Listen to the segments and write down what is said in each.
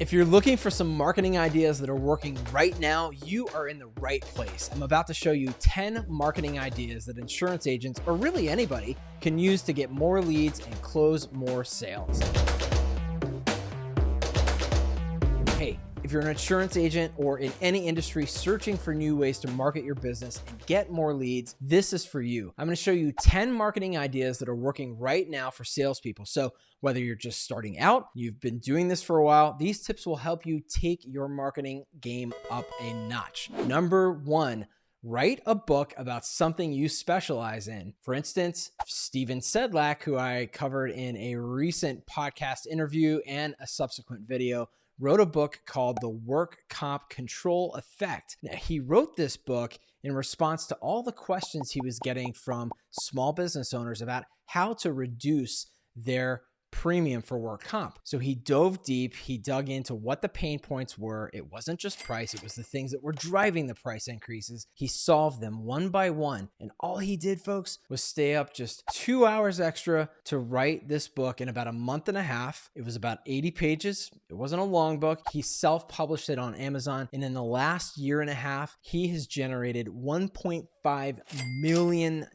If you're looking for some marketing ideas that are working right now, you are in the right place. I'm about to show you 10 marketing ideas that insurance agents, or really anybody, can use to get more leads and close more sales. Hey, if you're an insurance agent or in any industry searching for new ways to market your business and get more leads, this is for you. I'm going to show you 10 marketing ideas that are working right now for salespeople. So whether you're just starting out, you've been doing this for a while, these tips will help you take your marketing game up a notch. Number one, write a book about something you specialize in. For instance, Steven Sedlak, who I covered in a recent podcast interview and a subsequent video, wrote a book called The Work Comp Control Effect. Now, he wrote this book in response to all the questions he was getting from small business owners about how to reduce their premium for work comp. So he dove deep, he dug into what the pain points were. It wasn't just price, it was the things that were driving the price increases. He solved them one by one. And all he did, folks, was stay up just 2 hours extra to write this book in about a month and a half. It was about 80 pages. It wasn't a long book. He self-published it on Amazon. And in the last year and a half, he has generated $1.5 million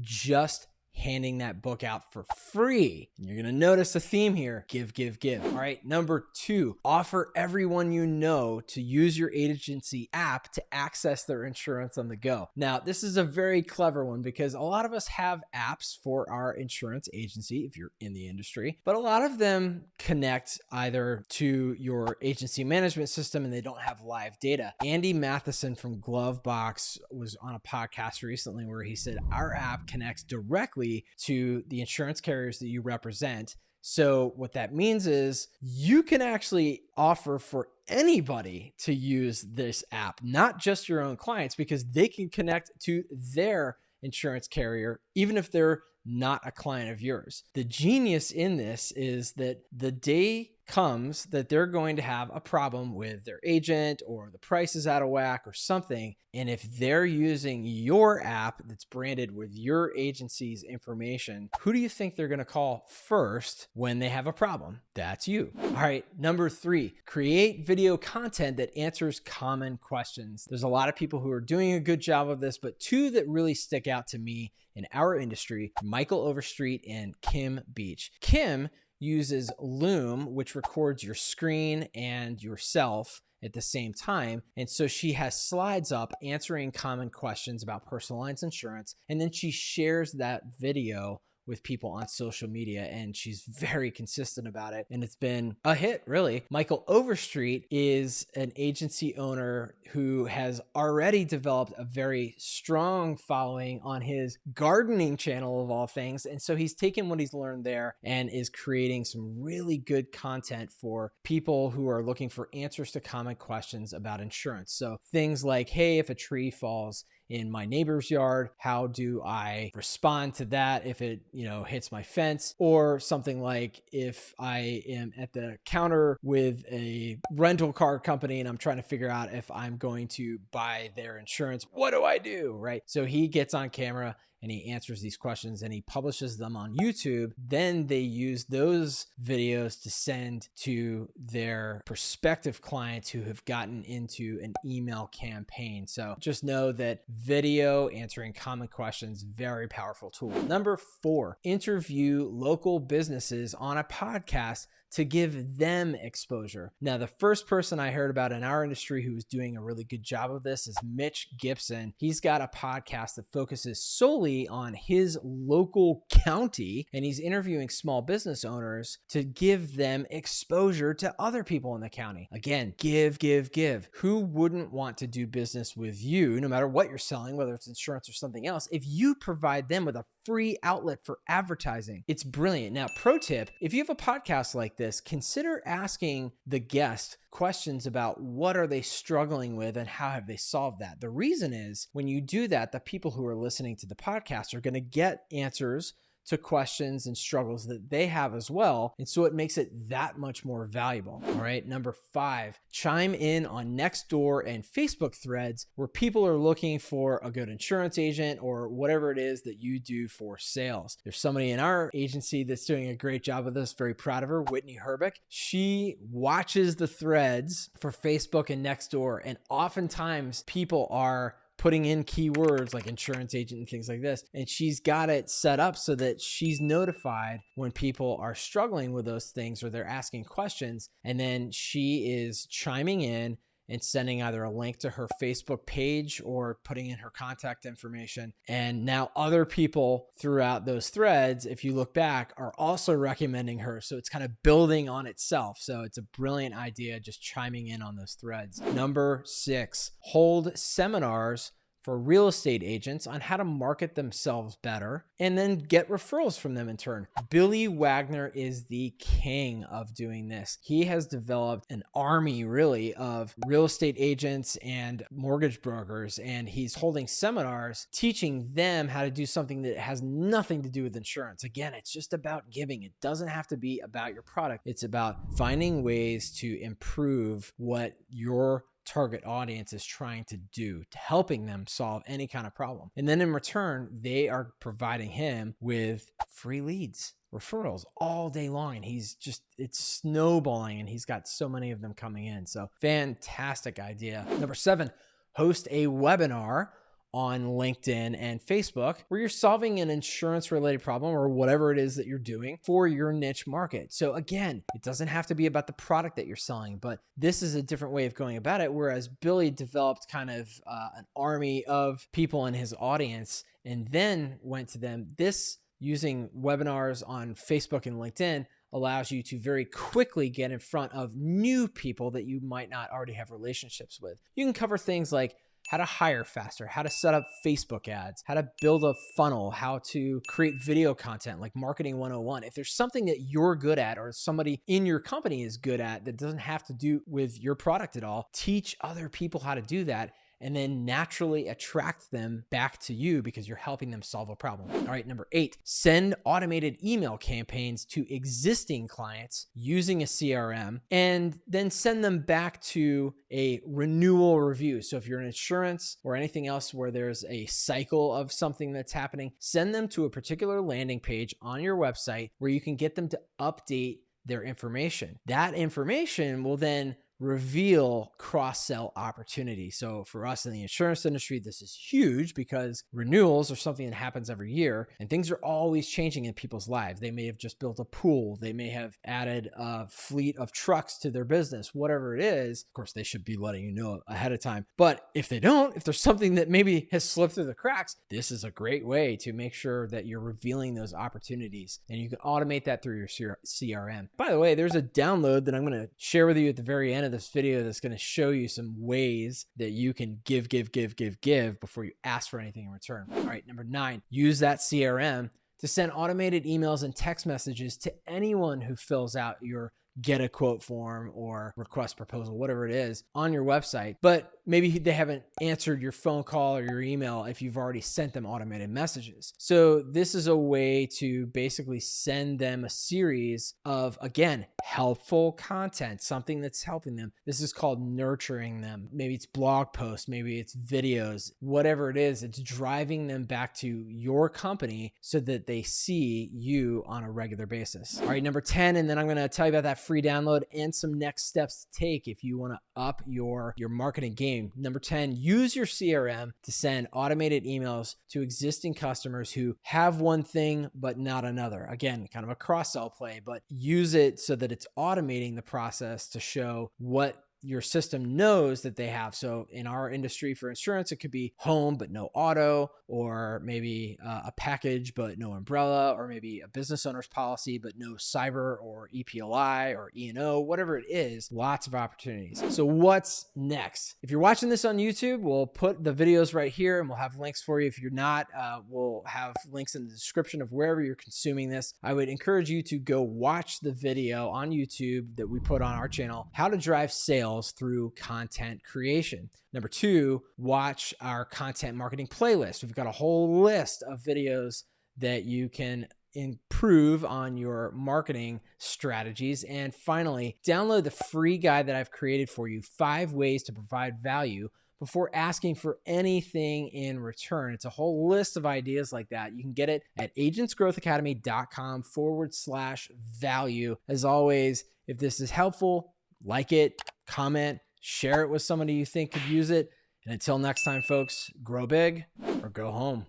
just handing that book out for free. And you're going to notice a theme here. Give, give, give. All right. Number two, offer everyone you know to use your agency app to access their insurance on the go. Now, this is a very clever one because a lot of us have apps for our insurance agency if you're in the industry, but a lot of them connect either to your agency management system and they don't have live data. Andy Matheson from Glovebox was on a podcast recently where he said our app connects directly to the insurance carriers that you represent. So what that means is you can actually offer for anybody to use this app, not just your own clients, because they can connect to their insurance carrier, even if they're not a client of yours. The genius in this is that the day comes that they're going to have a problem with their agent or the price is out of whack or something. And if they're using your app that's branded with your agency's information, who do you think they're going to call first when they have a problem? That's you. All right. Number three, create video content that answers common questions. There's a lot of people who are doing a good job of this, but two that really stick out to me in our industry, Michael Overstreet and Kim Beach. Kim uses Loom, which records your screen and yourself at the same time. And so she has slides up answering common questions about personal lines insurance. And then she shares that video with people on social media, and she's very consistent about it. And it's been a hit, really. Michael Overstreet is an agency owner who has already developed a very strong following on his gardening channel of all things. And so he's taken what he's learned there and is creating some really good content for people who are looking for answers to common questions about insurance. So things like, hey, if a tree falls in my neighbor's yard, how do I respond to that if it, hits my fence? Or something like if I am at the counter with a rental car company and I'm trying to figure out if I'm going to buy their insurance, what do I do? Right? So he gets on camera and he answers these questions and he publishes them on YouTube. Then they use those videos to send to their prospective clients who have gotten into an email campaign. So just know that video answering common questions, very powerful tool. Number four, interview local businesses on a podcast to give them exposure. Now, the first person I heard about in our industry who is doing a really good job of this is Mitch Gibson. He's got a podcast that focuses solely on his local county, and he's interviewing small business owners to give them exposure to other people in the county. Again, give, give, give. Who wouldn't want to do business with you, no matter what you're selling, whether it's insurance or something else, if you provide them with a free outlet for advertising? It's brilliant. Now, pro tip, if you have a podcast like this, consider asking the guest questions about what are they struggling with and how have they solved that. The reason is when you do that, the people who are listening to the podcast are going to get answers to questions and struggles that they have as well. And so it makes it that much more valuable. All right. Number 5, chime in on Nextdoor and Facebook threads where people are looking for a good insurance agent or whatever it is that you do for sales. There's somebody in our agency that's doing a great job of this. Very proud of her, Whitney Herbeck. She watches the threads for Facebook and Nextdoor, and oftentimes people are putting in keywords like insurance agent and things like this. And she's got it set up so that she's notified when people are struggling with those things or they're asking questions. And then she is chiming in and sending either a link to her Facebook page or putting in her contact information. And now other people throughout those threads, if you look back, are also recommending her. So it's kind of building on itself. So it's a brilliant idea, just chiming in on those threads. Number 6, hold seminars for real estate agents on how to market themselves better and then get referrals from them in turn. Billy Wagner is the king of doing this. He has developed an army really of real estate agents and mortgage brokers, and he's holding seminars teaching them how to do something that has nothing to do with insurance. Again, it's just about giving. It doesn't have to be about your product. It's about finding ways to improve what your target audience is trying to do, to helping them solve any kind of problem. And then in return, they are providing him with free leads, referrals all day long. And it's snowballing, and he's got so many of them coming in. So fantastic idea. Number 7, host a webinar on LinkedIn and Facebook where you're solving an insurance related problem or whatever it is that you're doing for your niche market. So again, it doesn't have to be about the product that you're selling, but this is a different way of going about it. Whereas Billy developed kind of an army of people in his audience and then went to them. This, using webinars on Facebook and LinkedIn, allows you to very quickly get in front of new people that you might not already have relationships with. You can cover things like how to hire faster, how to set up Facebook ads, how to build a funnel, how to create video content like Marketing 101. If there's something that you're good at or somebody in your company is good at that doesn't have to do with your product at all, teach other people how to do that and then naturally attract them back to you because you're helping them solve a problem. All right, number 8, send automated email campaigns to existing clients using a CRM and then send them back to a renewal review. So if you're in insurance or anything else where there's a cycle of something that's happening, send them to a particular landing page on your website where you can get them to update their information. That information will then reveal cross-sell opportunity. So for us in the insurance industry, this is huge because renewals are something that happens every year and things are always changing in people's lives. They may have just built a pool. They may have added a fleet of trucks to their business, whatever it is. Of course, they should be letting you know ahead of time. But if they don't, if there's something that maybe has slipped through the cracks, this is a great way to make sure that you're revealing those opportunities, and you can automate that through your CRM. By the way, there's a download that I'm going to share with you at the very end of this video that's going to show you some ways that you can give before you ask for anything in return. All right, number 9, use that CRM to send automated emails and text messages to anyone who fills out your get a quote form or request proposal, whatever it is, on your website, but maybe they haven't answered your phone call or your email if you've already sent them automated messages. So this is a way to basically send them a series of, again, helpful content, something that's helping them. This is called nurturing them. Maybe it's blog posts, maybe it's videos, whatever it is, it's driving them back to your company so that they see you on a regular basis. All right, number 10, and then I'm going to tell you about that free download and some next steps to take if you want to up your marketing game. Number 10, use your CRM to send automated emails to existing customers who have one thing but not another. Again, kind of a cross-sell play, but use it so that it's automating the process to show what your system knows that they have. So in our industry for insurance, it could be home, but no auto, or maybe a package, but no umbrella, or maybe a business owner's policy, but no cyber or EPLI or E&O, whatever it is, lots of opportunities. So what's next? If you're watching this on YouTube, we'll put the videos right here and we'll have links for you. If you're not, we'll have links in the description of wherever you're consuming this. I would encourage you to go watch the video on YouTube that we put on our channel, How to Drive Sales through Content Creation. Number 2, watch our content marketing playlist. We've got a whole list of videos that you can improve on your marketing strategies. And finally, download the free guide that I've created for you, 5 ways to provide value before asking for anything in return. It's a whole list of ideas like that. You can get it at agentsgrowthacademy.com/value. As always, if this is helpful, like it, comment, share it with somebody you think could use it. And until next time, folks, grow big or go home.